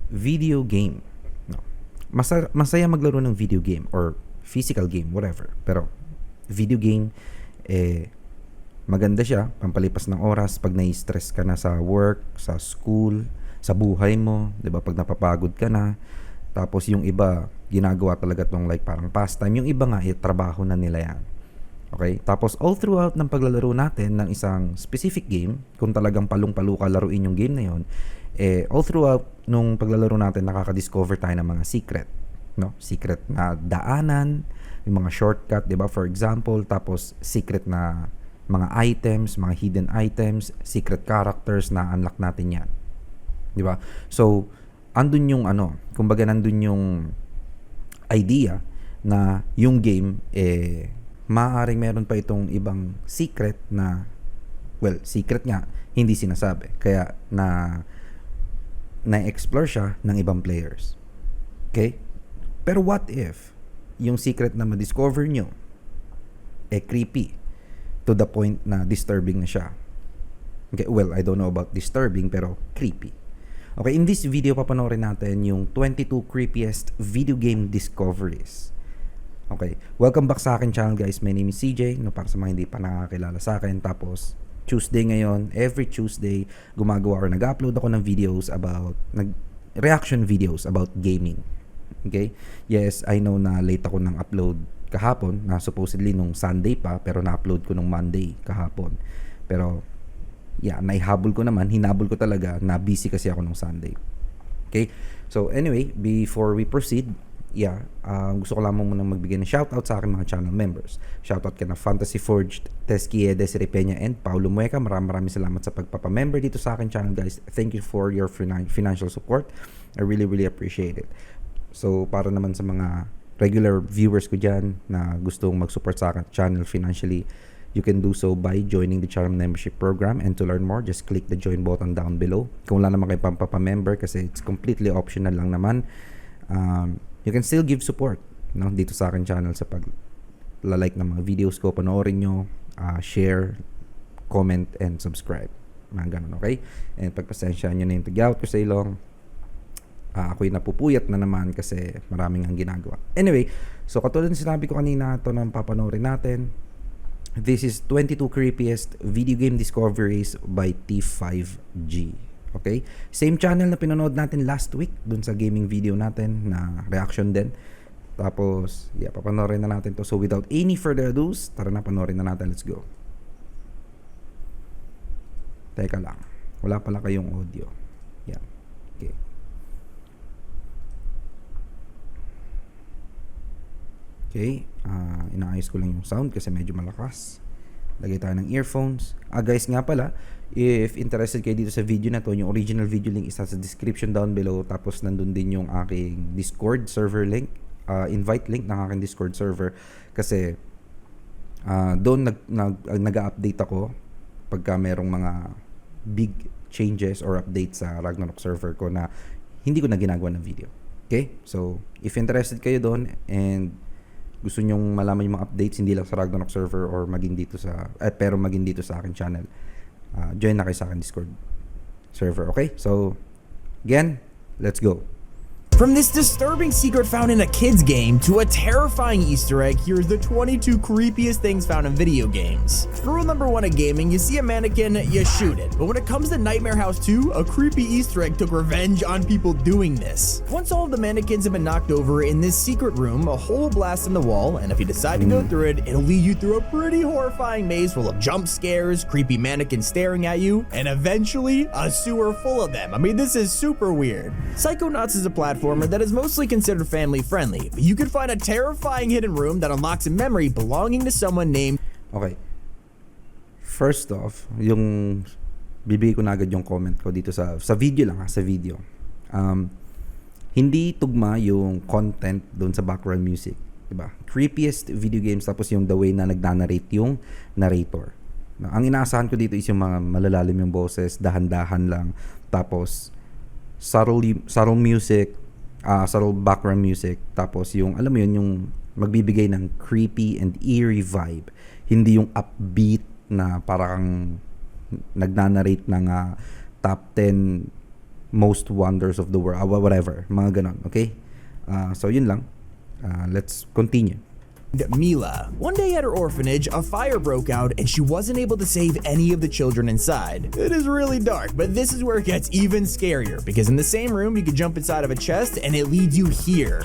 video game. No. Masaya maglaro ng video game or physical game, whatever. Pero video game, maganda siya, pampalipas ng oras pag nai-stress ka na sa work, sa school, sa buhay mo, 'di ba? Pag napapagod ka na. Tapos yung iba, ginagawa talaga tong like parang pastime. Yung iba nga, trabaho na nila yan. Okay? Tapos all throughout ng paglalaro natin ng isang specific game, kung talagang palong-palo ka laruin yung game na yon, all throughout nung paglalaro natin, nakaka-discover tayo ng mga secret. No? Secret na daanan, yung mga shortcut, di ba? For example, tapos secret na mga items, mga hidden items, secret characters na unlock natin yan. Di ba? So, andun yung kumbaga nandun yung idea na yung game, maaaring meron pa itong ibang secret na, well, secret nga, hindi sinasabi. Kaya na-explore siya ng ibang players. Okay? Pero what if yung secret na ma-discover nyo creepy to the point na disturbing na siya? Okay, well, I don't know about disturbing, pero creepy. Okay, in this video, papanoorin natin yung 22 creepiest video game discoveries. Okay, welcome back sa akin channel guys. My name is CJ, para sa mga hindi pa nakakilala sa akin. Tapos, Tuesday ngayon, every Tuesday, gumagawa or nag-upload ako ng videos about, reaction videos about gaming. Okay, yes, I know na late ako ng upload kahapon, na supposedly nung Sunday pa, pero na-upload ko nung Monday kahapon. Pero, yeah, naihabol ko naman, hinabol ko talaga, na busy kasi ako nung Sunday. Okay, so anyway, before we proceed, gusto ko lamang munang magbigay ng shoutout sa akin mga channel members. Shoutout kay na Fantasy Forged, Teskie, Desiree Peña, and Paulo Mueca. Maraming salamat sa pagpapamember dito sa akin channel guys. Thank you for your financial support. I really appreciate it. So para naman sa mga regular viewers ko dyan na gustong mag-support sa akin channel financially, you can do so by joining the channel membership program, and to learn more, just click the join button down below. Kung wala naman kayo pampapamember, kasi it's completely optional lang naman, you can still give support, no, dito sa akin channel sa pag-like ng mga videos ko, panoorin nyo, share, comment, and subscribe. Mga ganun, okay? And pagpasensyahan nyo na yung tag-out ko sa ilong, ako'y napupuyat na naman kasi maraming ang ginagawa. Anyway, so katulad ng sinabi ko kanina, ito na papanoorin natin. This is 22 creepiest video game discoveries by T5G. Okay? Same channel na pinanood natin last week dun sa gaming video natin na reaction din. Tapos, papanoorin na natin to. So, without any further ado, tara na, panoorin na natin. Let's go. Teka lang. Wala pala kayong audio. Yeah. Okay. Okay. Inaayos ko lang yung sound kasi medyo malakas. Lagay tayo ng earphones. Guys, nga pala, if interested kayo dito sa video na to, yung original video link is sa description down below. Tapos nandun din yung aking Discord server link, invite link ng aking Discord server. Kasi doon nag-update ako pagka merong mga big changes or updates sa Ragnarok server ko na hindi ko na ginagawa ng video. Okay? So, if interested kayo doon and gusto nyong malaman yung mga updates, hindi lang sa Ragnarok server or maging dito sa, pero maging dito sa akin channel, join na kayo sa akin Discord server. Okay? So, again, let's go. From this disturbing secret found in a kid's game to a terrifying Easter egg, here's the 22 creepiest things found in video games. Rule number 1 of gaming, you see a mannequin, you shoot it. But when it comes to Nightmare House 2, a creepy Easter egg took revenge on people doing this. Once all of the mannequins have been knocked over, in this secret room, a hole blasts in the wall, and if you decide to go through it, it'll lead you through a pretty horrifying maze full of jump scares, creepy mannequins staring at you, and eventually, a sewer full of them. I mean, this is super weird. Psychonauts is a platformer that is mostly considered family friendly, but you could find a terrifying hidden room that unlocks a memory belonging to someone named... Okay. First off, yung bibigay ko na agad yung comment ko dito sa video lang, sa video. Hindi tugma yung content doon sa background music, diba? Creepiest video games, tapos yung the way na nagna-narrate yung narrator. Ang inaasahan ko dito is yung mga malalalim yung boses, dahan-dahan lang, tapos subtle music, subtle background music, tapos yung, alam mo yun, yung magbibigay ng creepy and eerie vibe. Hindi yung upbeat na parang nagnanarrate ng top 10 most wonders of the world, whatever, mga ganon, okay? So yun lang. Let's continue. Mila. One day at her orphanage, a fire broke out and she wasn't able to save any of the children inside. It is really dark, but this is where it gets even scarier because in the same room you can jump inside of a chest and it leads you here.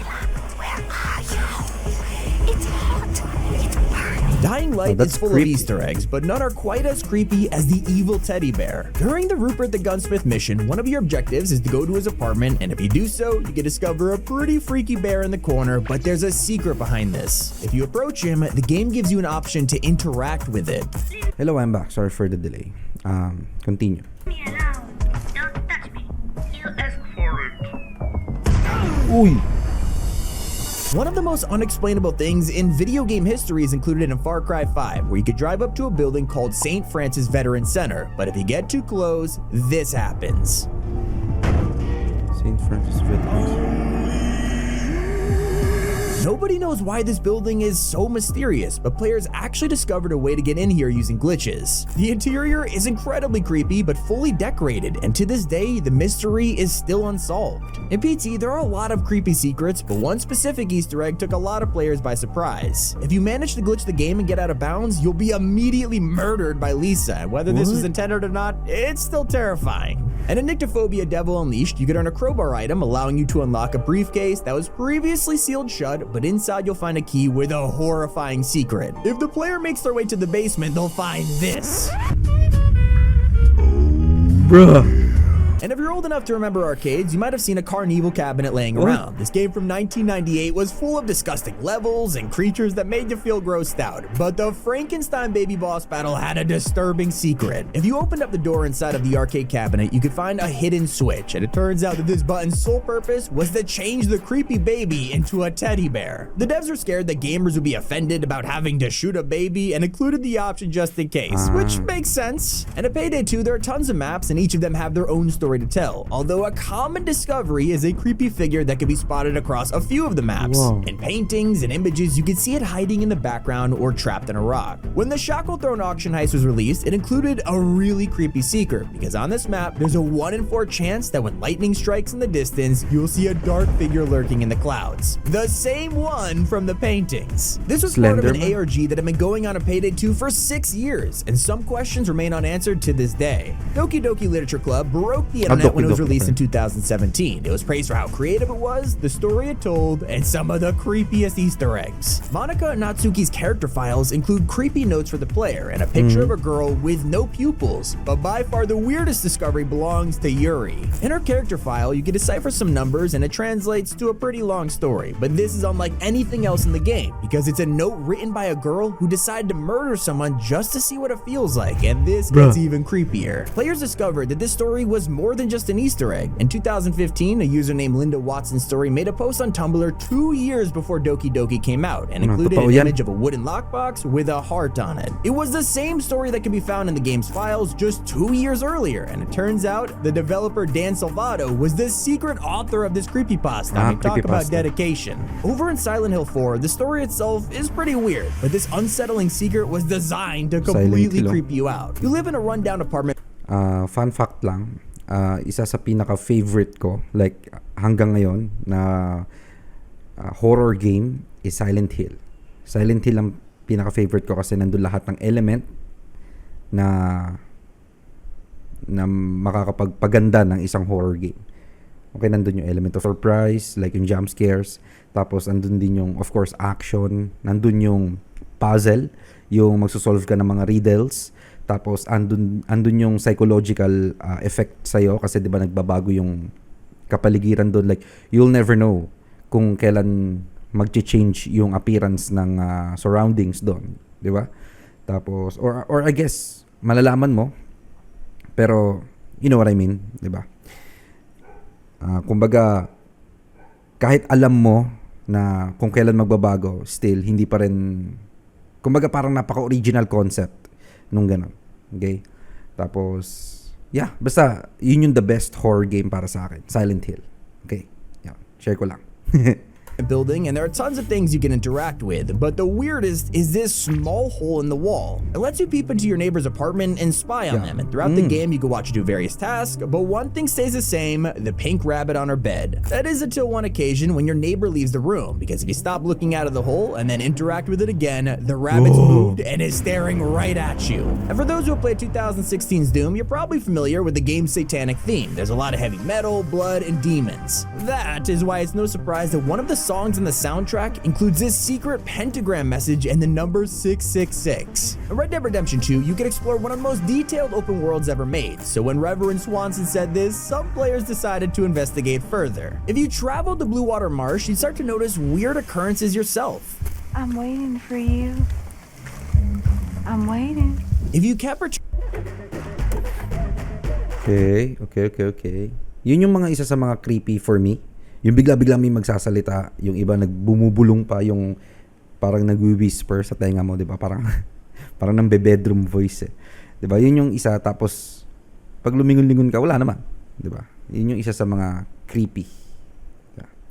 Dying Light is full creepy. of Easter eggs, but none are quite as creepy as the evil teddy bear. During the Rupert the Gunsmith mission, one of your objectives is to go to his apartment, and if you do so, you can discover a pretty freaky bear in the corner, but there's a secret behind this. If you approach him, the game gives you an option to interact with it. Hello, I'm back. Sorry for the delay. Continue. Me alone. Don't touch me. You ask for it. Uy! One of the most unexplainable things in video game history is included in Far Cry 5, where you could drive up to a building called St. Francis Veteran Center, but if you get too close, this happens. St. Francis Veterans. Nobody knows why this building is so mysterious, but players actually discovered a way to get in here using glitches. The interior is incredibly creepy but fully decorated, and to this day, the mystery is still unsolved. In PT, there are a lot of creepy secrets, but one specific Easter egg took a lot of players by surprise. If you manage to glitch the game and get out of bounds, you'll be immediately murdered by Lisa, and whether this was intended or not, it's still terrifying. And in Nyctophobia Devil Unleashed, you could earn a crowbar item, allowing you to unlock a briefcase that was previously sealed shut, but inside you'll find a key with a horrifying secret. If the player makes their way to the basement, they'll find this. Bruh. And if you're old enough to remember arcades, you might have seen a Carnival cabinet laying around. This game from 1998 was full of disgusting levels and creatures that made you feel grossed out. But the Frankenstein baby boss battle had a disturbing secret. If you opened up the door inside of the arcade cabinet, you could find a hidden switch, and it turns out that this button's sole purpose was to change the creepy baby into a teddy bear. The devs were scared that gamers would be offended about having to shoot a baby and included the option just in case, which makes sense. And at Payday 2, there are tons of maps, and each of them have their own story to tell, although a common discovery is a creepy figure that can be spotted across a few of the maps. Whoa. In paintings and images, you can see it hiding in the background or trapped in a rock. When the Shackle Throne auction heist was released, it included a really creepy secret, because on this map, there's a 1 in 4 chance that when lightning strikes in the distance, you'll see a dark figure lurking in the clouds. The same one from the paintings. This was part of an Slenderman? ARG that had been going on a Payday 2 for 6 years, and some questions remain unanswered to this day. Doki Doki Literature Club broke the internet when it was released in 2017. It was praised for how creative it was, the story it told, and some of the creepiest Easter eggs. Monica and Natsuki's character files include creepy notes for the player and a picture of a girl with no pupils, but by far the weirdest discovery belongs to Yuri. In her character file, you can decipher some numbers and it translates to a pretty long story, but this is unlike anything else in the game because it's a note written by a girl who decided to murder someone just to see what it feels like, and this gets even creepier. Players discovered that this story was more than just an Easter egg. In 2015, a user named Linda Watson Story made a post on Tumblr 2 years before Doki Doki came out and included an image of a wooden lockbox with a heart on it. It was the same story that can be found in the game's files just 2 years earlier, and it turns out the developer Dan Salvato was the secret author of this creepypasta. I mean, talk about dedication. Over in Silent Hill 4, the story itself is pretty weird, but this unsettling secret was designed to completely creep you out. You live in a rundown apartment. Fun fact lang, isa sa pinaka-favorite ko, like hanggang ngayon, na horror game is Silent Hill. Silent Hill ang pinaka-favorite ko kasi nandun lahat ng element na makakapagpaganda ng isang horror game. Okay, nandun yung element of surprise, like yung jump scares, tapos nandun din yung, of course, action, nandun yung puzzle, yung magsosolve ka ng mga riddles, tapos andun yung psychological effect sa'yo kasi di ba nagbabago yung kapaligiran doon, like you'll never know kung kailan mag-change yung appearance ng surroundings doon, di ba? Tapos or I guess malalaman mo, pero you know what I mean, di ba? Kumbaga kahit alam mo na kung kailan magbabago, still hindi pa rin, kumbaga parang napaka-original concept nung ganun. Okay? Tapos yeah, basta yun yung the best horror game para sa akin, Silent Hill. Okay? Yeah, share ko lang. building, and there are tons of things you can interact with, but the weirdest is this small hole in the wall. It lets you peep into your neighbor's apartment and spy on them, and throughout the game you can watch you do various tasks, but one thing stays the same: the pink rabbit on her bed. That is until one occasion when your neighbor leaves the room, because if you stop looking out of the hole and then interact with it again, the rabbit's moved and is staring right at you. And for those who have played 2016's Doom, you're probably familiar with the game's satanic theme. There's a lot of heavy metal, blood, and demons. That is why it's no surprise that one of the songs in the soundtrack includes this secret pentagram message and the number 666. In Red Dead Redemption 2, you can explore one of the most detailed open worlds ever made, so when Reverend Swanson said this, some players decided to investigate further. If you traveled to Blue Water Marsh, you'd start to notice weird occurrences yourself. I'm waiting for you. I'm waiting. If you kept Okay. Yun yung mga isa sa mga creepy for me. Yung bigla-bigla may magsasalita, yung iba nagbumubulong pa, yung parang nag-whisper sa tenga mo, 'di ba? Parang parang ng bedroom voice, eh. 'Di ba? Yun yung isa, tapos pag lumingon-lingon ka, wala naman, 'di ba? Yun yung isa sa mga creepy.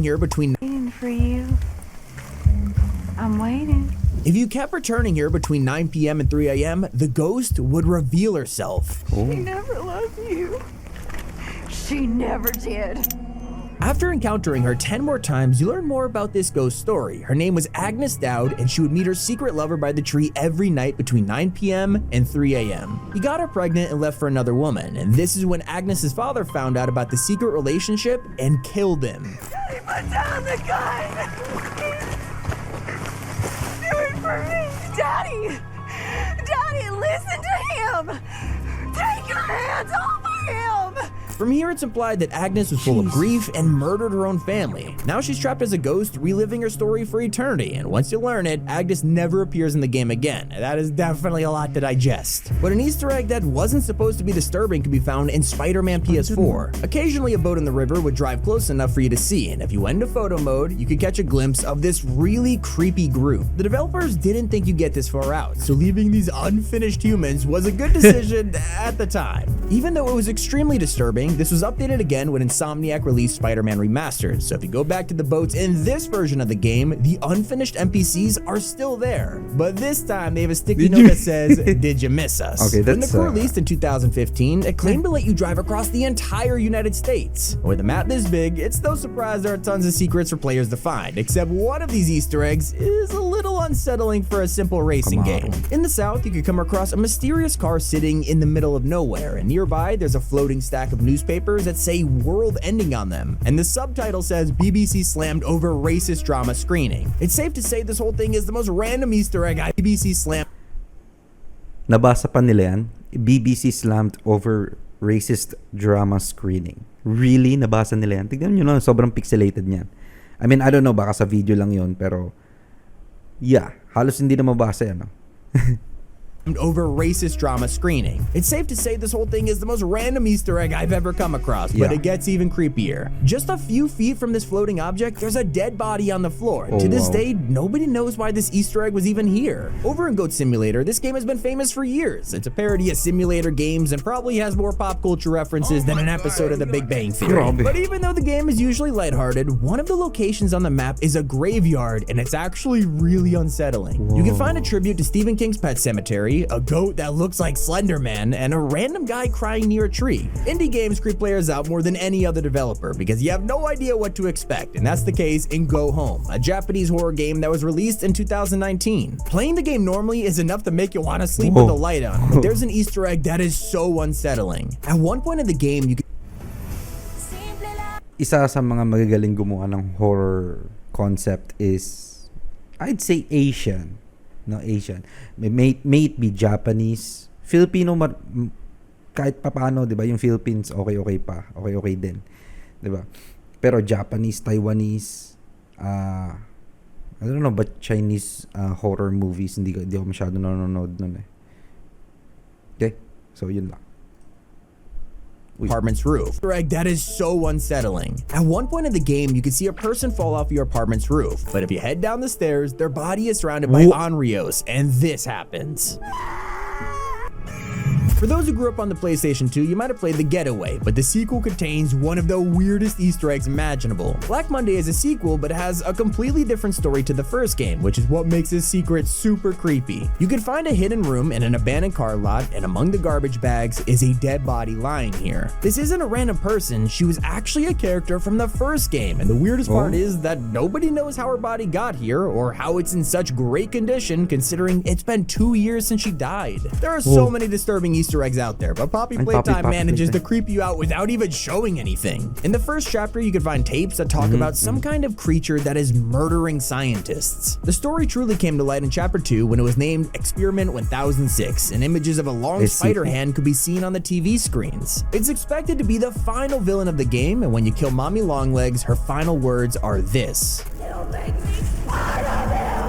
here between Waiting for you. I'm waiting. If you kept returning here between 9 p.m. and 3 a.m., the ghost would reveal herself. She never loved you. She never did. After encountering her 10 more times, you learn more about this ghost story. Her name was Agnes Dowd, and she would meet her secret lover by the tree every night between 9 p.m. and 3 a.m. He got her pregnant and left for another woman, and this is when Agnes's father found out about the secret relationship and killed him. Daddy, put down the gun. Do it for me. Daddy. Daddy, listen to him. Take your hands off of him. From here, it's implied that Agnes was full of grief and murdered her own family. Now she's trapped as a ghost, reliving her story for eternity, and once you learn it, Agnes never appears in the game again. That is definitely a lot to digest. But an Easter egg that wasn't supposed to be disturbing can be found in Spider-Man PS4. Occasionally, a boat in the river would drive close enough for you to see, and if you went into photo mode, you could catch a glimpse of this really creepy group. The developers didn't think you'd get this far out, so leaving these unfinished humans was a good decision at the time. Even though it was extremely disturbing, this was updated again when Insomniac released Spider-Man Remastered, so if you go back to the boats in this version of the game, the unfinished NPCs are still there. But this time, they have a sticky note that says, "Did you miss us?" Okay, when the that's, crew released in 2015, it claimed to let you drive across the entire United States. With a map this big, it's no surprise there are tons of secrets for players to find, except one of these Easter eggs is a little unsettling for a simple racing game. In the south, you could come across a mysterious car sitting in the middle of nowhere, and nearby, there's a floating stack of newspapers that say world ending on them, and the subtitle says BBC slammed over racist drama screening. It's safe to say this whole thing is the most random Easter egg BBC slammed. Nabasa pa nila yan? BBC slammed over racist drama screening. Really? Nabasa nila yan? Tignan nyo na, sobrang pixelated niyan. I mean, I don't know, baka sa video lang yon, pero yeah, halos hindi na mabasa yan. No? Over racist drama screening. It's safe to say this whole thing is the most random Easter egg I've ever come across, but it gets even creepier. Just a few feet from this floating object, there's a dead body on the floor. To this day, nobody knows why this Easter egg was even here. Over in Goat Simulator, this game has been famous for years. It's a parody of simulator games and probably has more pop culture references than an episode of The Big Bang Theory. But even though the game is usually lighthearted, one of the locations on the map is a graveyard, and it's actually really unsettling. You can find a tribute to Stephen King's Pet Cemetery, a goat that looks like Slender Man, and a random guy crying near a tree. Indie games creep players out more than any other developer because you have no idea what to expect, and that's the case in Go Home, a Japanese horror game that was released in 2019. Playing the game normally is enough to make you want to sleep with the light on, but there's an Easter egg that is so unsettling. At one point in the game, you can Isa sa mga magagaling gumawa ng horror concept is, I'd say, Asian. No, Asian. May it be Japanese, Filipino, kahit papaano, 'di ba? Yung Philippines okay pa. Okay din. 'Di ba? Pero Japanese, Taiwanese, I don't know, but Chinese horror movies hindi ako masyado nanonood nun eh. Okay? So yun lang. Apartment's roof. Egg that is so unsettling. At one point in the game, you can see a person fall off your apartment's roof, but if you head down the stairs, their body is surrounded by onryos, and this happens. For those who grew up on the PlayStation 2, you might have played The Getaway, but the sequel contains one of the weirdest Easter eggs imaginable. Black Monday is a sequel, but has a completely different story to the first game, which is what makes this secret super creepy. You can find a hidden room in an abandoned car lot, and among the garbage bags is a dead body lying here. This isn't a random person, she was actually a character from the first game, and the weirdest part is that nobody knows how her body got here or how it's in such great condition considering it's been 2 years since she died. There are so many disturbing Easter eggs out there, but Poppy Playtime manages to creep you out without even showing anything. In the first chapter, you can find tapes that talk about some kind of creature that is murdering scientists. The story truly came to light in chapter 2 when it was named Experiment 1006, and images of a long spider hand could be seen on the TV screens. It's expected to be the final villain of the game, and when you kill Mommy Longlegs, her final words are this: You'll make me part of him!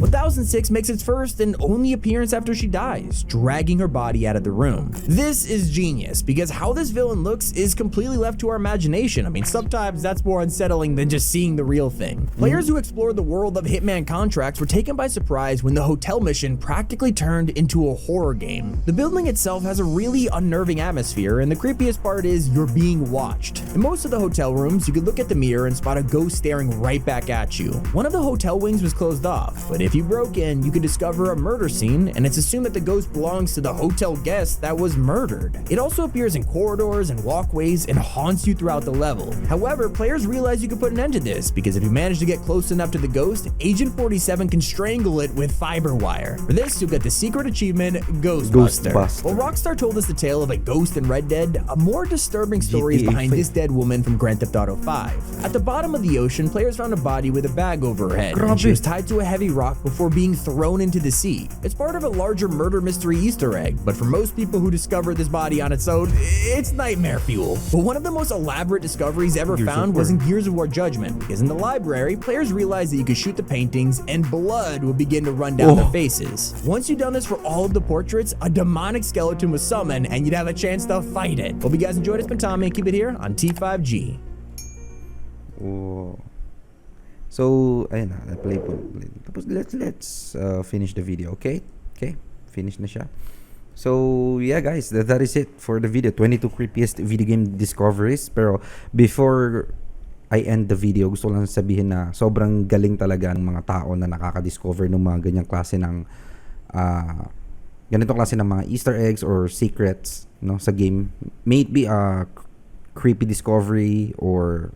1006 makes its first and only appearance after she dies, dragging her body out of the room. This is genius, because how this villain looks is completely left to our imagination. I mean, sometimes that's more unsettling than just seeing the real thing. Players who explored the world of Hitman contracts were taken by surprise when the hotel mission practically turned into a horror game. The building itself has a really unnerving atmosphere, and the creepiest part is you're being watched. In most of the hotel rooms, you could look at the mirror and spot a ghost staring right back at you. One of the hotel wings was closed off, but if you broke in, you could discover a murder scene, and it's assumed that the ghost belongs to the hotel guest that was murdered. It also appears in corridors and walkways and haunts you throughout the level. However, players realize you can put an end to this, because if you manage to get close enough to the ghost, Agent 47 can strangle it with fiber wire. For this, you'll get the secret achievement, Ghostbuster. While Rockstar told us the tale of a ghost in Red Dead, a more disturbing story is behind this dead woman from Grand Theft Auto 5. At the bottom of the ocean, players found a body with a bag over her head, and she was tied to a heavy rock before being thrown into the sea. It's part of a larger murder mystery Easter egg, but for most people who discover this body on its own, it's nightmare fuel. But one of the most elaborate discoveries ever found was in Gears of War Judgment, because in the library, players realized that you could shoot the paintings and blood would begin to run down their faces. Once you've done this for all of the portraits, a demonic skeleton was summoned and you'd have a chance to fight it. Hope you guys enjoyed. It's been Tommy, and keep it here on T5G. So, ayun na, play po. Tapos let's finish the video, okay? Okay, finish na siya. So, yeah guys, that is it for the video. 22 creepiest video game discoveries. Pero before I end the video, gusto ko lang sabihin na sobrang galing talaga ng mga tao na nakaka-discover ng mga ganyang klase ng ganitong klase ng mga Easter eggs or secrets, no, sa game. May it be a creepy discovery or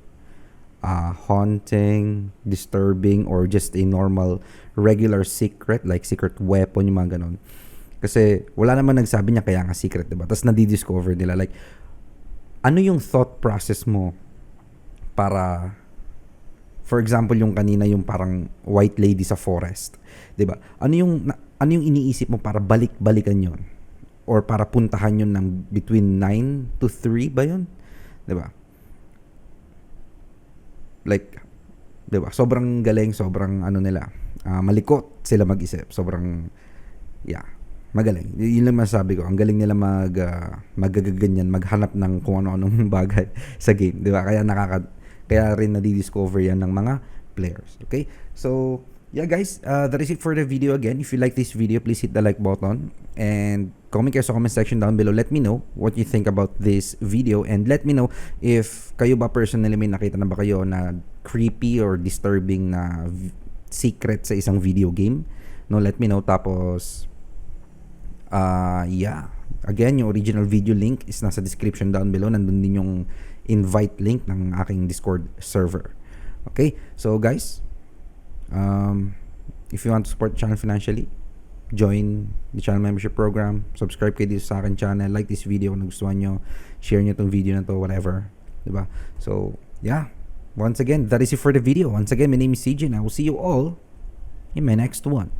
haunting, disturbing, or just a normal regular secret like secret weapon, yung mga ganon. Kasi wala naman nagsabi niya kaya nga secret, diba? Tapos nadi-discover nila, like, ano yung thought process mo para, for example, yung kanina yung parang white lady sa forest, diba? Ano yung iniisip mo para balik-balikan yun? Or para puntahan yun ng between 9 to 3 ba yun? Diba? Like, diba? Sobrang galing, sobrang nila, malikot sila mag-isip. Sobrang, yeah, magaling. Yun lang masabi ko. Ang galing nila magaganyan, maghanap ng kung ano-anong bagay sa game. Diba? Kaya rin nadi-discover yan ng mga players. Okay? So, yeah guys, that is it for the video again. If you like this video, please hit the like button. And comment kayo sa comment section down below. Let me know what you think about this video. And let me know if kayo ba personally may nakita na ba kayo na creepy or disturbing na secret sa isang video game. No, let me know. Tapos, yeah. Again, yung original video link is nasa description down below. Nandun din yung invite link ng aking Discord server. Okay? So guys, if you want to support the channel financially, join the channel membership program, subscribe kayo dito sa akin channel, like this video kung nagustuhan nyo, share nyo tong video na to, whatever, diba? So, yeah, once again, that is it for the video. Once again, my name is CJ and I will see you all in my next one.